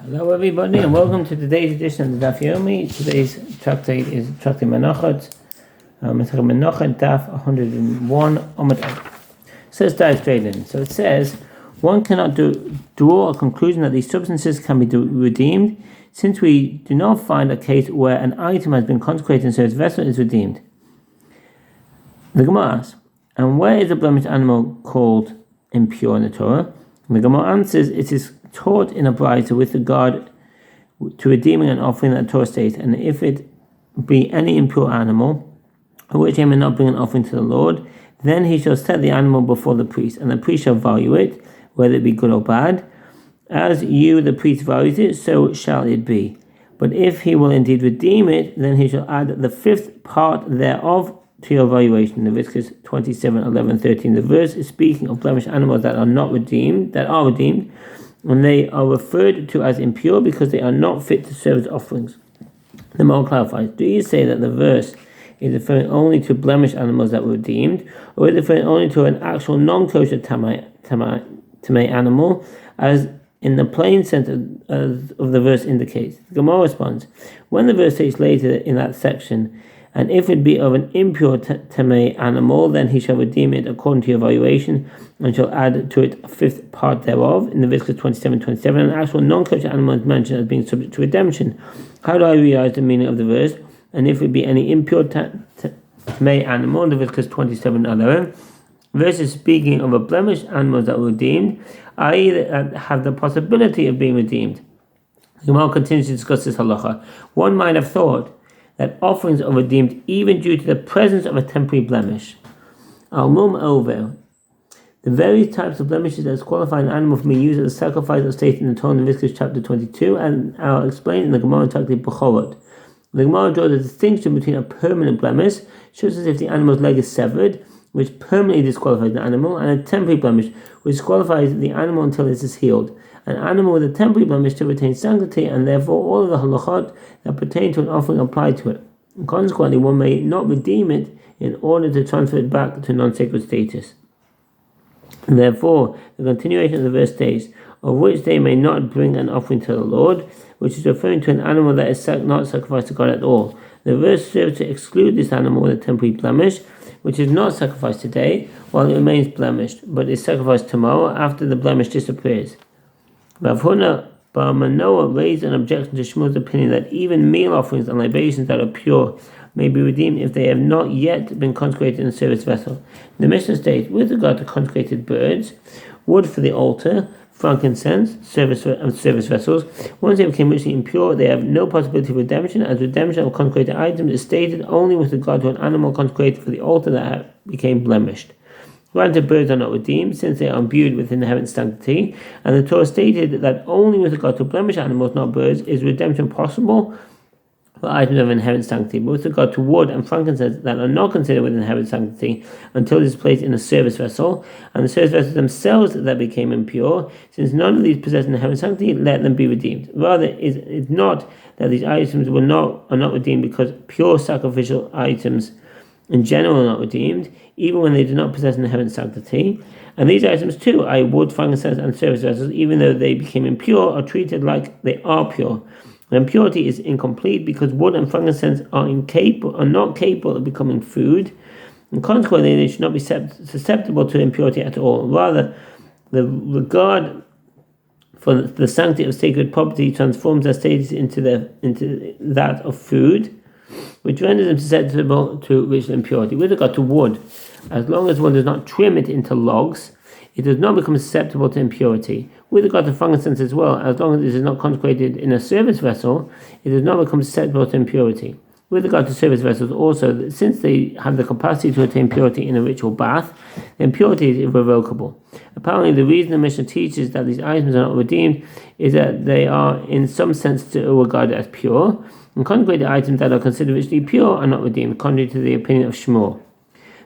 Hello everybody and welcome to today's edition of the Daf Yomi. Today's tractate is Tractate Menachot Daf 101 Amud Aleph. So let's dive straight in. So it says, one cannot draw a conclusion that these substances can be redeemed, since we do not find a case where an item has been consecrated and so its vessel is redeemed. The Gemara asks, and where is a blemished animal called impure in the Torah? And the Gemara answers, it is taught in a brayta with regard to redeeming an offering that the Torah states, and if it be any impure animal, of which he may not bring an offering to the Lord, then he shall set the animal before the priest, and the priest shall value it, whether it be good or bad. As you, the priest, values it, so shall it be. But if he will indeed redeem it, then he shall add the fifth part thereof to your valuation. Leviticus 27, 11, 13. The verse is speaking of blemished animals that are redeemed, and they are referred to as impure because they are not fit to serve as offerings. The Gemara clarifies, do you say that the verse is referring only to blemished animals that were redeemed, or is it referring only to an actual non-kosher tamei animal, as in the plain sense of the verse indicates? The Gemara responds, when the verse states later in that section, and if it be of an impure tamei animal, then he shall redeem it according to your valuation, and shall add to it a fifth part thereof. In Leviticus 27, an actual non-kosher animal is mentioned as being subject to redemption. How do I realize the meaning of the verse? And if it be any impure tamei animal, in Leviticus 27:11, verse is speaking of a blemished animals that were redeemed, i.e. that have the possibility of being redeemed. The Gemara continues to discuss this halacha. One might have thought that offerings are redeemed even due to the presence of a temporary blemish. Al-mum over. The various types of blemishes that qualify an animal from being used as a sacrifice are stated in the Torah in Leviticus chapter 22 and are explained in the Gemara Tractate Bechorot. The Gemara draws a distinction between a permanent blemish, such as if the animal's leg is severed, which permanently disqualifies the animal, and a temporary blemish, which disqualifies the animal until it is healed. An animal with a temporary blemish still retains sanctity, and therefore all of the halachot that pertain to an offering apply to it. And consequently, one may not redeem it in order to transfer it back to non-sacred status. And therefore, the continuation of the verse states, of which they may not bring an offering to the Lord, which is referring to an animal that is not sacrificed to God at all. The verse serves to exclude this animal with a temporary blemish, which is not sacrificed today, while it remains blemished, but is sacrificed tomorrow after the blemish disappears. Rav Huna bar Manoah raised an objection to Shmuel's opinion that even meal offerings and libations that are pure may be redeemed if they have not yet been consecrated in a service vessel. The Mishnah states, with regard to consecrated birds, wood for the altar, frankincense, service vessels, once they became ritually impure, they have no possibility of redemption, as redemption of consecrated items is stated only with regard to an animal consecrated for the altar that became blemished. Granted, birds are not redeemed, since they are imbued with inherent sanctity, and the Torah stated that only with regard to blemished animals, not birds, is redemption possible for items of inherent sanctity. But with regard to wood and frankincense that are not considered with inherent sanctity until it is placed in a service vessel, and the service vessels themselves that became impure, since none of these possess inherent sanctity, let them be redeemed. Rather, it's not that these items are not redeemed because pure sacrificial items in general are not redeemed, even when they do not possess inherent sanctity. And these items too, i.e. wood, frankincense, and service vessels, even though they became impure, are treated like they are pure. The impurity is incomplete because wood and frankincense are not capable of becoming food, and consequently they should not be susceptible to impurity at all. Rather, the regard for the sanctity of sacred property transforms their status into that of food, which renders them susceptible to ritual impurity. With regard to wood, as long as one does not trim it into logs, it does not become susceptible to impurity. With regard to frankincense as well, as long as it is not consecrated in a service vessel, it does not become susceptible to impurity. With regard to service vessels also, since they have the capacity to attain purity in a ritual bath, the impurity is irrevocable. Apparently, the reason the Mishnah teaches that these items are not redeemed is that they are in some sense still regarded as pure, and consecrated items that are considered ritually pure are not redeemed, contrary to the opinion of Shmuel.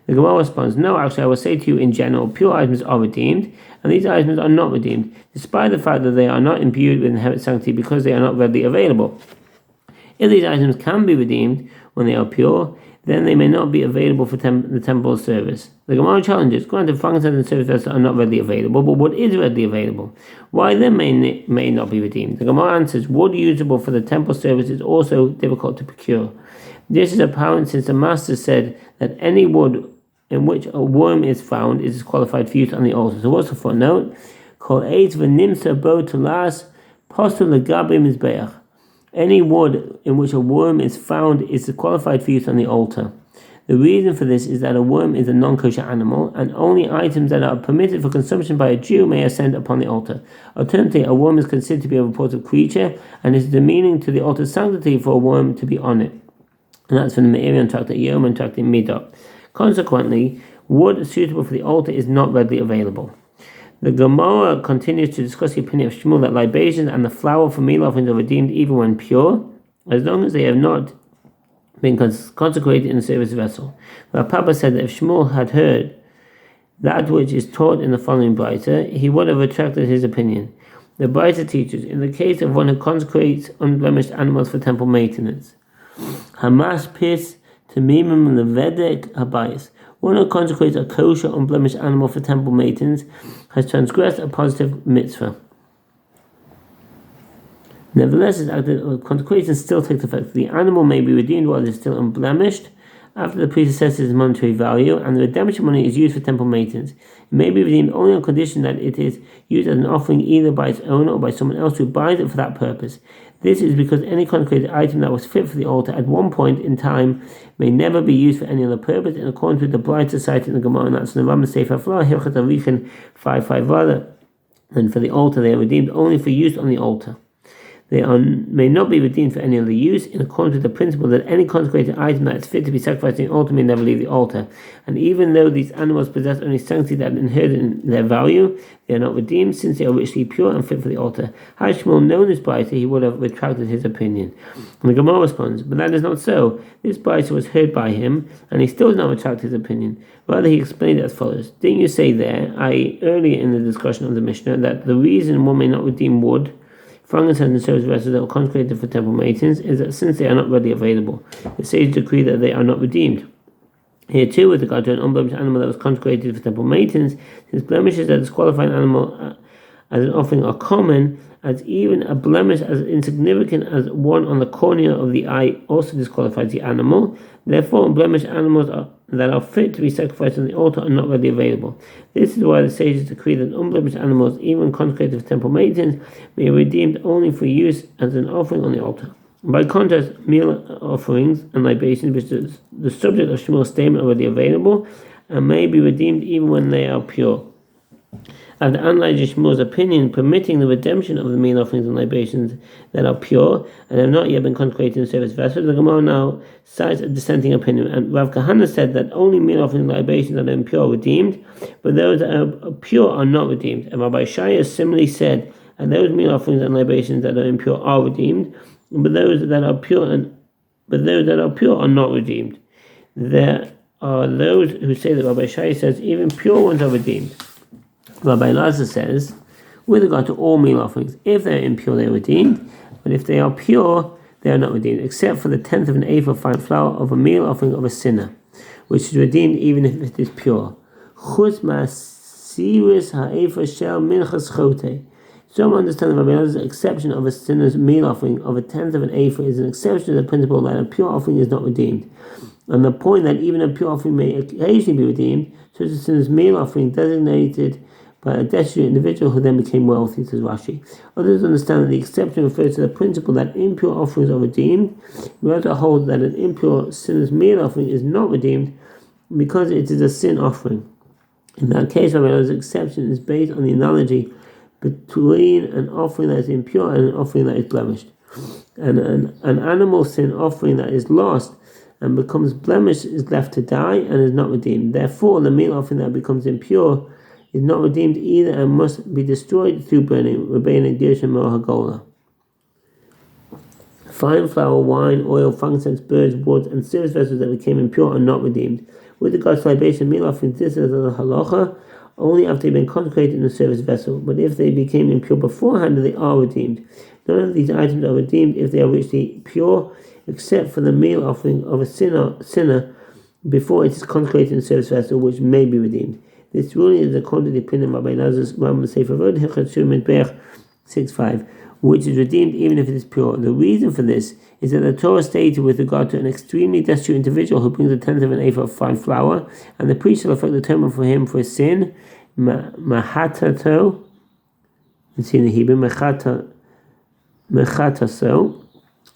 The Gemara responds, no, actually I will say to you in general, pure items are redeemed, and these items are not redeemed, despite the fact that they are not imbued with inherent sanctity because they are not readily available. If these items can be redeemed when they are pure, then they may not be available for the temple service. The Gemara challenges, granted, frankincense and service vessels are not readily available, but what is readily available? Why then may not be redeemed? The Gemara answers, wood usable for the temple service is also difficult to procure. This is apparent since the Master said that any wood in which a worm is found is disqualified for use on the altar. So what's the footnote? Kol eitz v'nimsa bo tulas postul legabe mizbeach. Any wood in which a worm is found is disqualified for use on the altar. The reason for this is that a worm is a non-kosher animal, and only items that are permitted for consumption by a Jew may ascend upon the altar. Alternatively, a worm is considered to be a repulsive creature, and it is demeaning to the altar's sanctity for a worm to be on it. And that's from the Me'iri on Tractate Yom and Tractate Midot. Consequently, wood suitable for the altar is not readily available. The Gemara continues to discuss the opinion of Shmuel that libations and the flour for meal offerings are redeemed even when pure, as long as they have not been consecrated in a service vessel. But Papa said that if Shmuel had heard that which is taught in the following Braita, he would have retracted his opinion. The Braita teaches, in the case of one who consecrates unblemished animals for temple maintenance, Hamas pis temimim levedek habayis. One who consecrates a kosher, unblemished animal for temple maintenance has transgressed a positive mitzvah. Nevertheless, his act of consecration still takes effect. The animal may be redeemed while it is still unblemished, after the priest assesses its monetary value, and the redemption money is used for temple maintenance. It may be redeemed only on condition that it is used as an offering either by its owner or by someone else who buys it for that purpose. This is because any consecrated item that was fit for the altar at one point in time may never be used for any other purpose, in accordance with the Blight Society in the Gemara, and that's in the Rambam Sefer Haflah, Hilchot Avichin 5.5 rather. And for the altar, they are redeemed only for use on the altar. They may not be redeemed for any other use, in accordance with the principle that any consecrated item that is fit to be sacrificed on the altar may never leave the altar. And even though these animals possess only sanctity that inherit in their value, they are not redeemed, since they are richly pure and fit for the altar. Had Shmuel known this Braita, he would have retracted his opinion. And the Gemara responds, but that is not so. This Braita was heard by him, and he still did not retract his opinion. Rather, he explained it as follows. Didn't you say there, earlier in the discussion of the Mishnah, that the reason one may not redeem wood, frankincense and service vessels that were consecrated for temple maintenance is that since they are not readily available, the sages decree that they are not redeemed. Here too, with regard to an unblemished animal that was consecrated for temple maintenance, since blemishes that disqualify an animal as an offering are common, as even a blemish as insignificant as one on the cornea of the eye also disqualifies the animal. Therefore, blemished animals that are fit to be sacrificed on the altar are not readily available. This is why the sages decree that unblemished animals, even consecrated for temple maintenance, may be redeemed only for use as an offering on the altar. By contrast, meal offerings and libations, which is the subject of Shmuel's statement, are already available and may be redeemed even when they are pure. After analyzing Shmuel's opinion permitting the redemption of the meal offerings and libations that are pure and have not yet been consecrated in service vessels, the Gemara now cites a dissenting opinion. And Rav Kahana said that only meal offerings and libations that are impure are redeemed, but those that are pure are not redeemed. And Rabbi Shaya similarly said, and those meal offerings and libations that are impure are redeemed, but those that are pure are not redeemed. There are those who say that Rabbi Shaya says even pure ones are redeemed. Rabbi Elazar says, with regard to all meal offerings, if they are impure, they are redeemed, but if they are pure, they are not redeemed, except for the 1/10 of an eighth of fine flour of a meal offering of a sinner, which is redeemed even if it is pure. Some understand that Rabbi Elazar's exception of a sinner's meal offering of a 1/10 of an eighth is an exception to the principle that a pure offering is not redeemed. And the point that even a pure offering may occasionally be redeemed, such as a sinner's meal offering designated by a destitute individual who then became wealthy, says Rashi. Others understand that the exception refers to the principle that impure offerings are redeemed. We have to hold that an impure sinner's meal offering is not redeemed because it is a sin offering. In that case, Rabbi exception is based on the analogy between an offering that is impure and an offering that is blemished. And an animal sin offering that is lost and becomes blemished is left to die and is not redeemed. Therefore, the meal offering that becomes impure is not redeemed either and must be destroyed through burning. Rabbeinu Gershom Mor Hagolah. Fine flour, wine, oil, frankincense, birds, wood, and service vessels that became impure are not redeemed. With regards to libation, meal offerings, this is a halacha only after they've been consecrated in a service vessel. But if they became impure beforehand, they are redeemed. None of these items are redeemed if they are richly pure, except for the meal offering of a sinner before it is consecrated in a service vessel, which may be redeemed. This ruling is according to the opinion of Rabbi Lazarus Rambam Sefer Avod Hilchot Sur Mizbeach 6.5, which is redeemed even if it is pure. The reason for this is that the Torah stated with regard to an extremely destitute individual who brings a tenth of an ephah of fine flour, and the priest shall effect the atonement for him for his sin, mahatato. It's in the Hebrew, mechataso.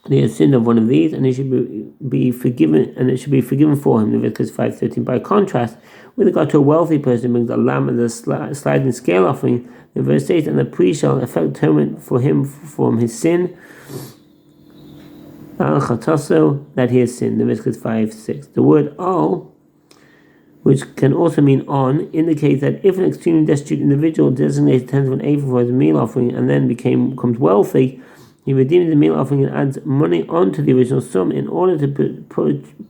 He has sinned of one of these, and it should be forgiven, and it should be forgiven for him. Leviticus 5:13. By contrast, with regard to a wealthy person who brings a lamb as a sliding scale offering, the verse states, and the priest shall effect atonement for him from his sin, al chataso, that he has sinned. Leviticus 5:6. The word al, which can also mean on, indicates that if an extremely destitute individual designates a tenth of an ephah for his meal offering and then becomes wealthy, he redeems the meal offering and adds money onto the original sum in order to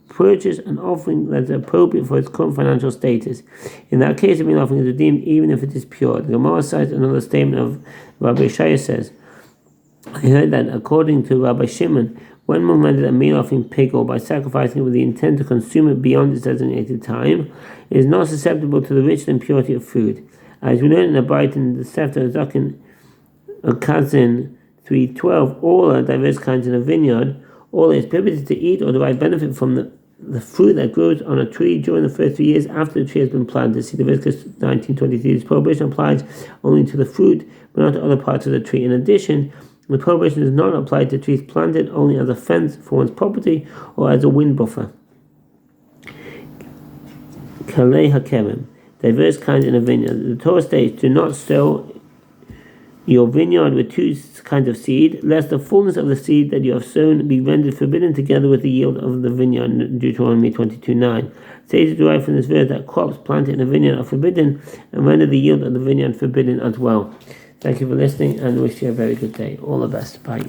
purchase an offering that is appropriate for his current financial status. In that case, the meal offering is redeemed even if it is pure. The Gemara cites another statement of Rabbi Shaya says, I heard that according to Rabbi Shimon, when one rendered a meal offering pig or by sacrificing it with the intent to consume it beyond its designated time, it is not susceptible to the richness and purity of food. As we learn in the Beit in the Sefer Zakin Kazin 3:12, all are diverse kinds in a vineyard. All is prohibited to eat or derive benefit from the fruit that grows on a tree during the first 3 years after the tree has been planted. See Leviticus 19:23. This prohibition applies only to the fruit, but not to other parts of the tree. In addition, the prohibition is not applied to trees planted only as a fence for one's property or as a wind buffer. Kalei hakerem, diverse kinds in a vineyard. The Torah states, do not sow your vineyard with two kinds of seed, lest the fullness of the seed that you have sown be rendered forbidden together with the yield of the vineyard. Deuteronomy 22:9. Says derived from this verse that crops planted in a vineyard are forbidden and render the yield of the vineyard forbidden as well. Thank you for listening and wish you a very good day. All the best. Bye.